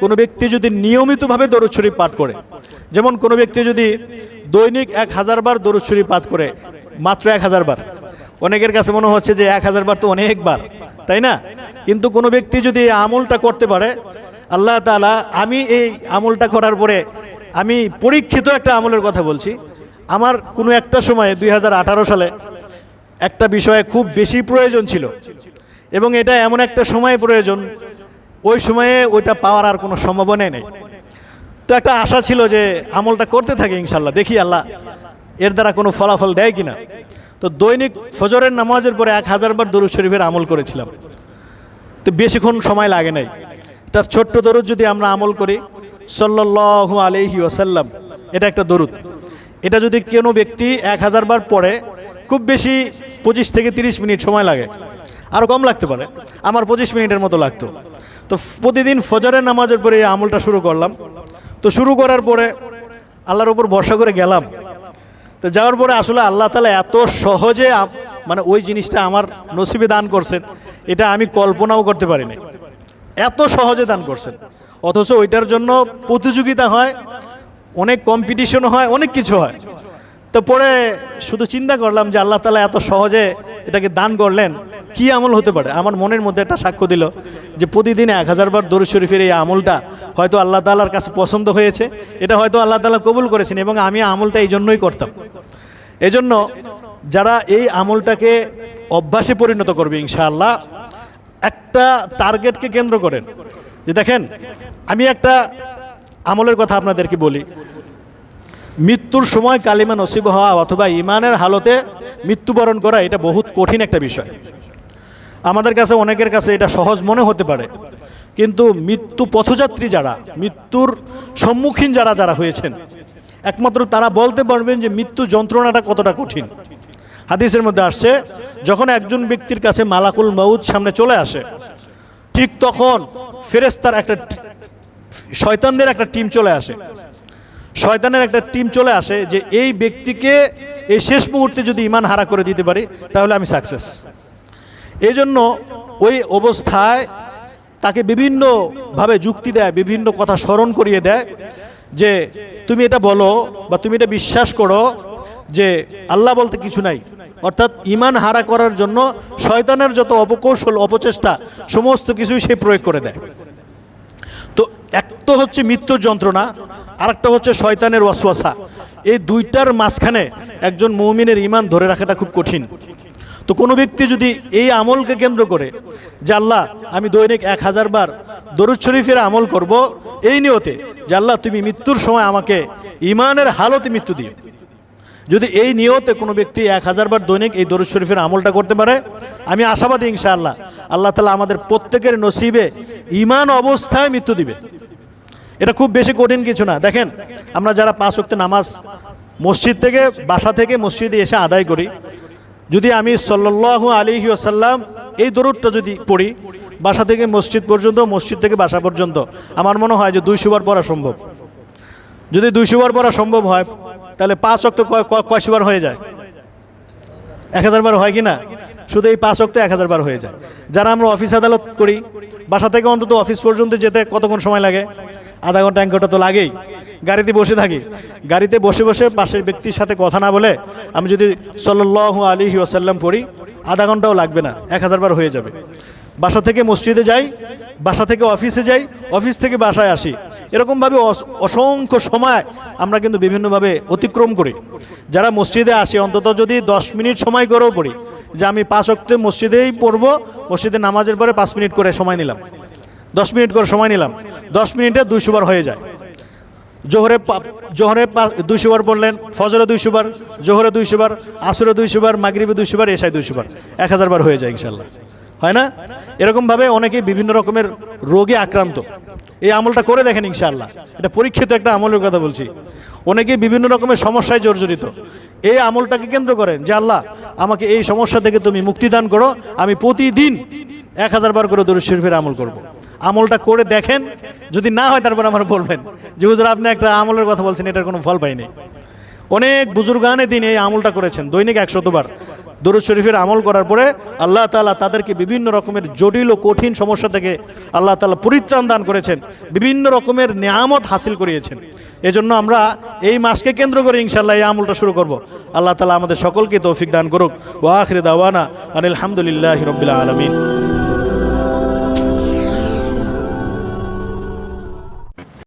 কোনো ব্যক্তি যদি নিয়মিতভাবে দরুদ শরীফ পাঠ করে, যেমন কোনো ব্যক্তি যদি দৈনিক 1000 বার দরুদ শরীফ পাঠ করে, মাত্র 1000 বার, অনেকের কাছে মনে হচ্ছে যে 1000 বার তো অনেকবার, তাই না? কিন্তু কোনো ব্যক্তি যদি এই আমলটা করতে পারে, আল্লাহ তাআলা, আমি এই আমলটা করার পরে, আমি পরীক্ষিত একটা আমলের কথা বলছি, আমার কোনো একটা সময়ে 2018 সালে একটা বিষয়ে খুব বেশি প্রয়োজন ছিল, এবং এটা এমন একটা সময় প্রয়োজন, ওই সময়ে ওইটা পাওয়ার আর কোনো সম্ভাবনাই নেই। তো একটা আশা ছিল যে আমলটা করতে থাকে ইনশাল্লাহ, দেখি আল্লাহ এর দ্বারা কোনো ফলাফল দেয় কিনা। তো দৈনিক ফজরের নামাজের পরে 1000 বার দরুদ শরীফের আমল করেছিলাম। তো বেশিক্ষণ সময় লাগে নাই। তার ছোট্ট দরুদ যদি আমরা আমল করি, সাল্লাল্লাহু আলাইহি ওয়াসাল্লাম, এটা একটা দরুদ, এটা যদি কোনো ব্যক্তি 1000 বার পড়ে, খুব বেশি 25 থেকে 30 মিনিট সময় লাগে, আরও কম লাগতে পারে, আমার 25 মিনিটের মতো লাগতো। তো প্রতিদিন ফজরের নামাজের পরে এই আমলটা শুরু করলাম। তো শুরু করার পরে আল্লাহর উপর ভরসা করে গেলাম। তো যাওয়ার পরে আসলে আল্লাহ তাআলা এত সহজে মানে ওই জিনিসটা আমার নসিবে দান করছেন, এটা আমি কল্পনাও করতে পারিনি, এত সহজে দান করছেন। অথচ ওইটার জন্য প্রতিযোগিতা হয়, অনেক কম্পিটিশন হয়, অনেক কিছু হয়। তো পরে শুধু চিন্তা করলাম যে আল্লাহ তাআলা এত সহজে এটাকে দান করলেন, কি আমল হতে পারে? আমার মনের মধ্যে একটা সাক্ষ্য দিল যে প্রতিদিন 1000 বার দরুদ শরীফের এই আমলটা হয়তো আল্লাহ তাআলার কাছে পছন্দ হয়েছে, এটা হয়তো আল্লাহ তাআলা কবুল করেছেন, এবং আমি আমলটা এই জন্যই করতাম। এজন্য যারা এই আমলটাকে অভ্যাসে পরিণত করবে ইনশাআল্লাহ, একটা টার্গেটকে কেন্দ্র করেন, যে দেখেন আমি একটা আমলের কথা আপনাদেরকে বলি, মৃত্যুর সময় কালিমা নসিব হওয়া অথবা ইমানের হালতে মৃত্যুবরণ করা, এটা বহুত কঠিন একটা বিষয়। আমাদের কাছে, অনেকের কাছে এটা সহজ মনে হতে পারে, কিন্তু মৃত্যু পথযাত্রী যারা, মৃত্যুর সম্মুখীন যারা হয়েছেন, একমাত্র তারা বলতে পারবেন যে মৃত্যু যন্ত্রণাটা কতটা কঠিন। হাদিসের মধ্যে আসছে, যখন একজন ব্যক্তির কাছে মালাকুল মউত সামনে চলে আসে, ঠিক তখন ফেরেশতার একটা, শয়তানের একটা টিম চলে আসে, শয়তানের একটা টিম চলে আসে যে এই ব্যক্তিকে এই শেষ মুহূর্তে যদি ঈমান হারা করে দিতে পারি তাহলে আমি সাকসেস। এই জন্য ওই অবস্থায় তাকে বিভিন্নভাবে যুক্তি দেয়, বিভিন্ন কথা স্মরণ করিয়ে দেয় যে তুমি এটা বলো বা তুমি এটা বিশ্বাস করো যে আল্লাহ বলতে কিছু নাই। অর্থাৎ ঈমান হারা করার জন্য শয়তানের যত অপকৌশল, অপচেষ্টা, সমস্ত কিছুই সে প্রয়োগ করে দেয়। তো এক তো হচ্ছে মৃত্যুর যন্ত্রণা, আরেকটা হচ্ছে শয়তানের ওয়াসওয়াসা। এই দুইটার মাঝখানে একজন মুমিনের ঈমান ধরে রাখাটা খুব কঠিন। তো কোনো ব্যক্তি যদি এই আমলকে কেন্দ্র করে যে আল্লাহ আমি দৈনিক 1000 বার দরুদ শরীফের আমল করব, এই নিয়তে যে আল্লাহ তুমি মৃত্যুর সময় আমাকে ঈমানের হালতে মৃত্যু দিও, যদি এই নিয়তে কোনো ব্যক্তি 1000 বার দৈনিক এই দরুদ শরীফের আমলটা করতে পারে, আমি আশাবাদী ইনশাআল্লাহ আল্লাহ তাআলা আমাদের প্রত্যেকের নসিবে ঈমান অবস্থায় মৃত্যু দিবে। এটা খুব বেশি কঠিন কিছু না। দেখেন আমরা যারা 5 ওয়াক্ত নামাজ মসজিদ থেকে, বাসা থেকে মসজিদে এসে আদায় করি, যদি আমি সাল্লাল্লাহু আলাইহি ওয়াসাল্লাম এই দরুদটা যদি পড়ি বাসা থেকে মসজিদ পর্যন্ত, মসজিদ থেকে বাসা পর্যন্ত, আমার মনে হয় যে 200 বার পড়া সম্ভব। যদি 200 বার পড়া সম্ভব হয় তাহলে 5 ওয়াক্ত কয়শো বার হয়ে যায়? 1000 বার হয় কি না? শুধু এই 5 ওয়াক্ত 1000 বার হয়ে যায়। যারা আমরা অফিস আদালত করি, বাসা থেকে অন্তত অফিস পর্যন্ত যেতে কতক্ষণ সময় লাগে? আধা ঘন্টা 1 ঘন্টা তো লাগেই। গাড়িতে বসে থাকি, গাড়িতে বসে বসে পাশের ব্যক্তির সাথে কথা না বলে আমি যদি সাল্লাল্লাহু আলাইহি ওয়াসাল্লাম পড়ি, আধা ঘন্টাও লাগবে না, 1000 বার হয়ে যাবে। বাসা থেকে মসজিদে যাই, বাসা থেকে অফিসে যাই, অফিস থেকে বাসায় আসি, এরকমভাবে অসংখ্য সময় আমরা কিন্তু বিভিন্নভাবে অতিক্রম করি। যারা মসজিদে আসি অন্তত যদি 10 মিনিট সময় করেও পড়ি, যে আমি 5 ওয়াক্ত মসজিদেই পড়বো, মসজিদে নামাজের পরে 5 মিনিট করে সময় নিলাম, 10 মিনিট করে সময় নিলাম, 10 মিনিটে 200 বার হয়ে যায়। জোহরে 200 বার পড়লেন, ফজরে 200 বার, জোহরে 200 বার, আসরে 200 বার, মাগরিবে 200 বার, এশায় 200 বার, 1000 বার হয়ে যায় ইনশাআল্লাহ, হয় না? এরকমভাবে অনেকেই বিভিন্ন রকমের রোগে আক্রান্ত, এই আমলটা করে দেখেন ইনশাআল্লাহ, এটা পরীক্ষিত একটা আমলের কথা বলছি। অনেকেই বিভিন্ন রকমের সমস্যায় জর্জরিত, এই আমলটাকে কেন্দ্র করেন যে আল্লাহ আমাকে এই সমস্যা থেকে তুমি মুক্তি দান করো, আমি প্রতিদিন 1000 বার করে দরুদ শরীফের আমল করব। আমলটা করে দেখেন, যদি না হয় তারপর আমার বলবেন যে হুজুর আপনি একটা আমলের কথা বলছেন, এটার কোনো ফল পাইনি। অনেক বুজুর্গানে দিন এই আমলটা করেছেন, দৈনিক 100 বার দরুদ শরীফের আমল করার পরে আল্লাহ তাআলা তাদেরকে বিভিন্ন রকমের জটিল ও কঠিন সমস্যা থেকে আল্লাহ তাআলা পরিত্রাণ দান করেছেন, বিভিন্ন রকমের নেয়ামত হাসিল করিয়েছেন। এজন্য আমরা এই মাসকে কেন্দ্র করে ইনশাআল্লাহ এই আমলটা শুরু করব। আল্লাহ তাআলা আমাদের সকলকে তৌফিক দান করুক। ওয়া আখিরু দাওয়ানা আনিল হামদুলিল্লাহি রাব্বিল আলামিন।